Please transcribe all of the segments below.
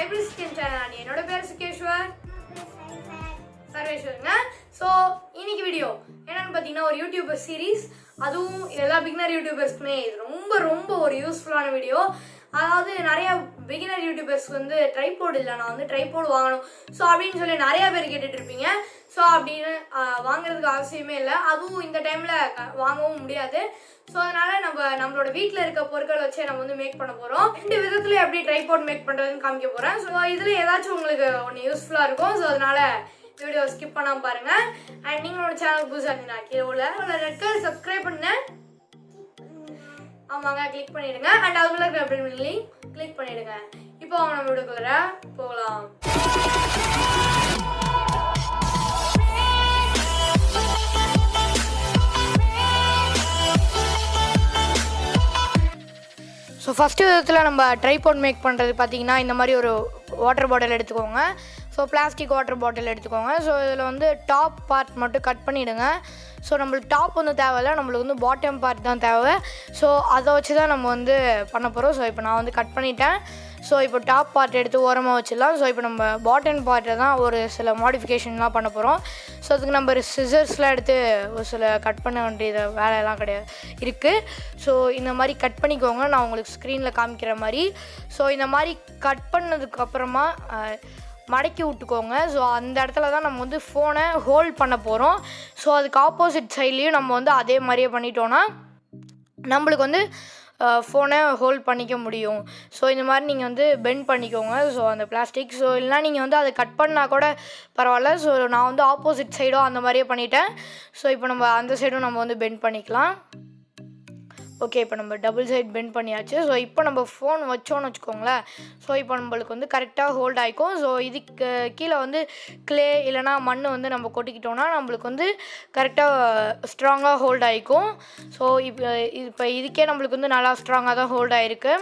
cybersystemtamil என்னோட பேர் சுகேஷ்வர் சர்வேஸ்வருங்க. So இன்னைக்கு வீடியோ என்னன்னு பார்த்தீங்கன்னா ஒரு யூடியூபர் சீரீஸ், அதுவும் எல்லா பிகினர் யூடியூபர்ஸ்க்குமே இது ரொம்ப ஒரு யூஸ்ஃபுல்லான வீடியோ. அதாவது நிறையா பிகினர் யூடியூபர்ஸ்க்கு வந்து ட்ரைபோர்டு இல்லை, நான் வந்து ட்ரைபோர்டு வாங்கணும் ஸோ அப்படின்னு சொல்லி நிறையா பேர் கேட்டுட்டு இருப்பீங்க. ஸோ அப்படின்னு வாங்குறதுக்கு அவசியமே இல்லை, அதுவும் இந்த டைமில் வாங்கவும் முடியாது. ஸோ அதனால் நம்மளோட வீட்டில் இருக்க பொருட்கள் வச்சே நம்ம வந்து மேக் பண்ண போகிறோம். 2 விதத்தில் எப்படி ட்ரைபோர்ட் மேக் பண்ணுறதுன்னு காமிக்க போகிறேன். ஸோ இதில் ஏதாச்சும் உங்களுக்கு ஒன்று யூஸ்ஃபுல்லாக இருக்கும். ஸோ அதனால் வீடியோ ஸ்கிப் பண்ணாமல் பாருங்கள். அண்ட் நீங்களோட சேனல் புதுசாக இருந்தீங்கன்னா கீழே உள்ள ரெட் கலர் சப்ஸ்கிரைப் பண்ண ஆமாங்க கிளிக் பண்ணிடுங்க. அண்ட் அதுக்குள்ள இருக்கிற லிங்க் கிளிக் பண்ணிடுங்க. இப்போ அவங்க நம்ம வீடியோக்குள்ள போகலாம். ஸோ ஃபஸ்ட்டு விதத்தில் நம்ம ட்ரைபாட் மேக் பண்ணுறது பார்த்திங்கன்னா இந்த மாதிரி ஒரு வாட்டர் பாட்டில் எடுத்துக்கோங்க. ஸோ பிளாஸ்டிக் வாட்டர் பாட்டில் எடுத்துக்கோங்க. ஸோ இதில் வந்து டாப் பார்ட் மட்டும் கட் பண்ணிவிடுங்க. ஸோ நம்மளுக்கு டாப் வந்து தேவையில்லை, நம்மளுக்கு வந்து பாட்டம் பார்ட் தான் தேவை. ஸோ அதை வச்சு தான் நம்ம வந்து பண்ண போகிறோம். ஸோ இப்போ நான் வந்து கட் பண்ணிட்டேன். ஸோ இப்போ டாப் பார்ட் எடுத்து ஓரமாக வச்சிடலாம். ஸோ இப்போ நம்ம பாட்டம் பார்ட்டை தான் ஒரு சில மாடிஃபிகேஷன்லாம் பண்ண போகிறோம். ஸோ அதுக்கு நம்ம சிசர்ஸ்லாம் எடுத்து ஒரு சில கட் பண்ண வேண்டிய வேலையெல்லாம் இருக்குது. ஸோ இந்த மாதிரி கட் பண்ணிக்கோங்க, நான் உங்களுக்கு ஸ்க்ரீனில் காமிக்கிற மாதிரி. ஸோ இந்த மாதிரி கட் பண்ணதுக்கப்புறமா மடக்கி விட்டுக்கோங்க. ஸோ அந்த இடத்துல தான் நம்ம வந்து ஃபோனை ஹோல்ட் பண்ண போகிறோம். ஸோ அதுக்கு ஆப்போசிட் சைட்லேயும் நம்ம வந்து அதே மாதிரியே பண்ணிட்டோன்னா நம்மளுக்கு வந்து ஃபோனை ஹோல்ட் பண்ணிக்க முடியும். ஸோ இந்த மாதிரி நீங்கள் வந்து பெண்ட் பண்ணிக்கோங்க. ஸோ அந்த பிளாஸ்டிக், ஸோ இல்லைனா நீங்கள் வந்து அதை கட் பண்ணால் கூட பரவாயில்ல. ஸோ நான் வந்து ஆப்போசிட் சைடும் அந்த மாதிரியே பண்ணிட்டேன். ஸோ இப்போ நம்ம அந்த சைடும் நம்ம வந்து பெண்ட் பண்ணிக்கலாம். ஓகே, இப்போ நம்ம டபுள் சைட் பெண்ட் பண்ணியாச்சு. ஸோ இப்போ நம்ம ஃபோன் வச்சோன்னு வச்சுக்கோங்களேன். ஸோ இப்போ நம்மளுக்கு வந்து கரெக்டாக ஹோல்ட் ஆகிக்கும். ஸோ இதுக்கு கீழே வந்து க்ளே இல்லைனா மண் வந்து நம்ம கொட்டிக்கிட்டோன்னா நம்மளுக்கு வந்து கரெக்டாக ஸ்ட்ராங்காக ஹோல்ட் ஆகிக்கும். ஸோ இப்போ இதுக்கே நம்மளுக்கு வந்து நல்லா ஸ்ட்ராங்காக தான் ஹோல்ட் ஆகிருக்கு.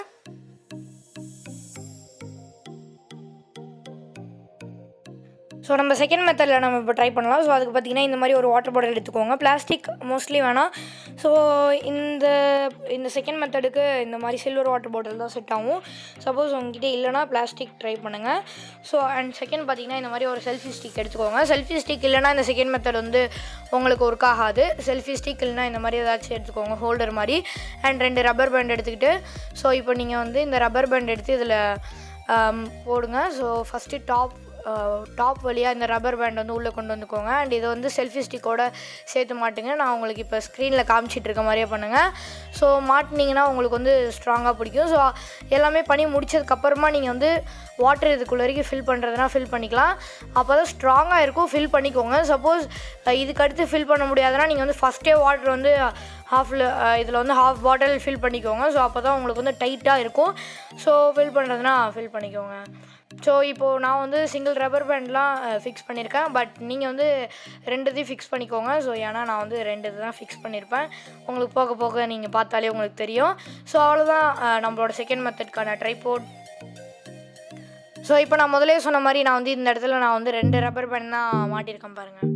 ஸோ நம்ம செகண்ட் மெத்தடில் நம்ம இப்போ ட்ரை பண்ணலாம். ஸோ அதுக்கு பார்த்திங்கன்னா இந்த மாதிரி ஒரு வாட்டர் பாட்டில் எடுத்துக்கோங்க. பிளாஸ்டிக் மோஸ்ட்லி வேணாம். ஸோ இந்த செகண்ட் மெத்தடுக்கு இந்த மாதிரி சில்வர் வாட்டர் பாட்டில் தான் செட் ஆகும். சப்போஸ் உங்ககிட்ட இல்லைனா பிளாஸ்டிக் ட்ரை பண்ணுங்கள். ஸோ அண்ட் செகண்ட் பார்த்திங்கன்னா இந்த மாதிரி ஒரு செல்ஃபி ஸ்டிக் எடுத்துக்கோங்க. செல்ஃபி ஸ்டிக் இல்லைனா இந்த செகண்ட் மெத்தட் வந்து உங்களுக்கு ஒர்க் ஆகாது. செல்ஃபி ஸ்டிக் இல்லைனா இந்த மாதிரி ஏதாச்சும் எடுத்துக்கோங்க, ஹோல்டர் மாதிரி. அண்ட் 2 ரப்பர் பேண்ட் எடுத்துக்கிட்டு ஸோ இப்போ நீங்கள் வந்து இந்த ரப்பர் பேண்ட் எடுத்து இதில் போடுங்க. ஸோ ஃபஸ்ட்டு டாப் வழியாக இந்த ரப்பர் பேண்ட் வந்து உள்ளே கொண்டு வந்துக்கோங்க. அண்ட் இதை வந்து செல்ஃபி ஸ்டிக்கோட சேர்த்து மாட்டுங்க. நான் உங்களுக்கு இப்போ ஸ்க்ரீனில் காமிச்சிட்டு இருக்க மாதிரியே பண்ணுங்கள். ஸோ மாட்டினீங்கன்னா உங்களுக்கு வந்து ஸ்ட்ராங்காக பிடிக்கும். ஸோ எல்லாமே பண்ணி முடிச்சதுக்கப்புறமா நீங்கள் வந்து வாட்டர் இதுக்குள்ள வரைக்கும் ஃபில் பண்ணுறதுனா ஃபில் பண்ணிக்கலாம். அப்போ தான் ஸ்ட்ராங்காக இருக்கும். ஃபில் பண்ணிக்கோங்க. சப்போஸ் இதுக்கு அடுத்து ஃபில் பண்ண முடியாதுன்னா நீங்கள் வந்து ஃபஸ்ட்டே வாட்டர் வந்து இதில் வந்து ஹாஃப் பாட்டில் ஃபில் பண்ணிக்கோங்க. ஸோ அப்போ தான் உங்களுக்கு வந்து டைட்டாக இருக்கும். ஸோ ஃபில் பண்ணுறதுனா ஃபில் பண்ணிக்கோங்க. ஸோ இப்போது நான் வந்து சிங்கிள் ரப்பர் பேண்ட்லாம் ஃபிக்ஸ் பண்ணியிருக்கேன். பட் நீங்கள் வந்து 2 ஃபிக்ஸ் பண்ணிக்கோங்க. ஸோ ஏன்னா நான் வந்து 2 தான் ஃபிக்ஸ் பண்ணியிருப்பேன். உங்களுக்கு போக போக நீங்கள் பார்த்தாலே உங்களுக்கு தெரியும். ஸோ அவ்வளோதான் நம்மளோட செகண்ட் மெத்தட்கான ட்ரைபோட். ஸோ இப்போ நான் முதலே சொன்ன மாதிரி நான் வந்து இந்த இடத்துல நான் வந்து 2 ரப்பர் பேண்ட் தான் மாட்டியிருக்கேன் பாருங்கள்.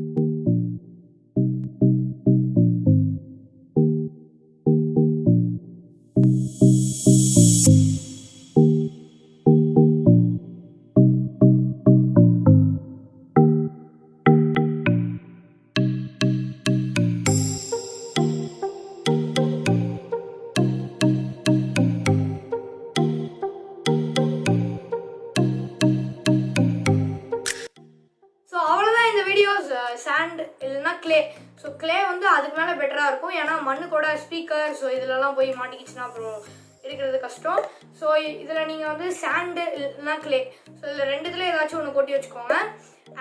சாண்ட் இல்லைன்னா க்ளே. ஸோ க்ளே வந்து அதுக்கு மேலே பெட்டராக இருக்கும். ஏன்னா மண்ணு கூட ஸ்பீக்கர் ஸோ இதிலலாம் போய் மாட்டிக்கிச்சுன்னா அப்புறம் இருக்கிறது கஷ்டம். ஸோ இதில் நீங்கள் வந்து சாண்டு இல்லைன்னா க்ளே, ஸோ இதில் 2 ஏதாச்சும் ஒன்று கொட்டி வச்சுக்கோங்க.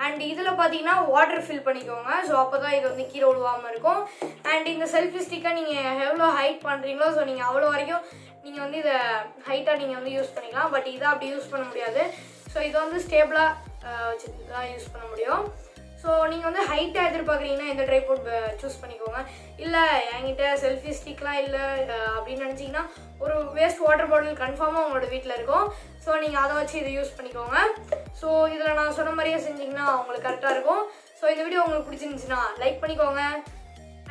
அண்ட் இதில் பார்த்தீங்கன்னா வாட்டர் ஃபில் பண்ணிக்கோங்க. ஸோ அப்போ தான் இது வந்து கீழே விழுவாமல் இருக்கும். அண்ட் இந்த செல்ஃபி ஸ்டிக்கை நீங்கள் எவ்வளோ ஹைட் பண்ணுறீங்களோ ஸோ நீங்கள் அவ்வளோ வரைக்கும் நீங்கள் வந்து இதை ஹைட்டாக நீங்கள் வந்து யூஸ் பண்ணிக்கலாம். பட் இதை அப்படி யூஸ் பண்ண முடியாது. ஸோ இதை வந்து ஸ்டேபிளாக வச்சு தான் யூஸ் பண்ண முடியும். ஸோ நீங்கள் வந்து ஹைட்டாக எதிர்பார்க்குறீங்கன்னா இந்த ட்ரைபோட் சூஸ் பண்ணிக்கோங்க. இல்லை என்கிட்ட செல்ஃபி ஸ்டிக்லாம் இல்லை அப்படின்னு நினச்சிங்கன்னா ஒரு வேஸ்ட் வாட்டர் பாட்டில் கன்ஃபார்மாக உங்களோட வீட்டில் இருக்கும். ஸோ நீங்கள் அதை வச்சு இதை யூஸ் பண்ணிக்கோங்க. ஸோ இதில் நான் சொன்ன மாதிரியே செஞ்சிங்கன்னா உங்களுக்கு கரெக்டாக இருக்கும். ஸோ இந்த வீடியோ உங்களுக்கு பிடிச்சிருந்துச்சுன்னா லைக் பண்ணிக்கோங்க.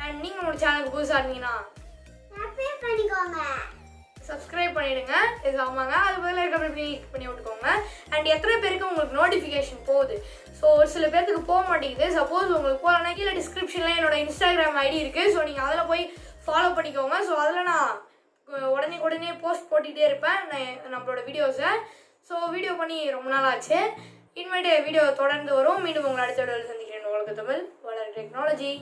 அண்ட் நீங்கள் உங்களோட சேனலுக்கு புதுசாக இருந்தீங்கன்னா சப்ஸ்கிரைப் பண்ணிக்கோங்க. சப்ஸ்கிரைப் பண்ணிடுங்க. இது ஆமாங்க, அது பதிலாக இருக்க கிளிக் பண்ணி விட்டுக்கோங்க. அண்ட் எத்தனை பேருக்கு உங்களுக்கு நோட்டிஃபிகேஷன் போகுது? ஸோ ஒரு சில பேருக்கு போக மாட்டேங்குது. சப்போஸ் உங்களுக்கு போகலன்னா கீழே டிஸ்கிரிப்ஷனில் என்னோட இன்ஸ்டாகிராம் ஐடி இருக்குது. ஸோ நீங்கள் அதில் போய் ஃபாலோ பண்ணிக்கோங்க. ஸோ அதில் நான் உடனே போஸ்ட் போட்டுகிட்டே இருப்பேன் நம்மளோட வீடியோஸை. ஸோ வீடியோ பண்ணி ரொம்ப நாள் ஆச்சு. இனிமேட்டு வீடியோ தொடர்ந்து வரும். மீண்டும் உங்களை அடுத்த வீடியோவில் சந்திக்கிறேன். உங்களுக்கு தமிழ் வளர் டெக்னாலஜி.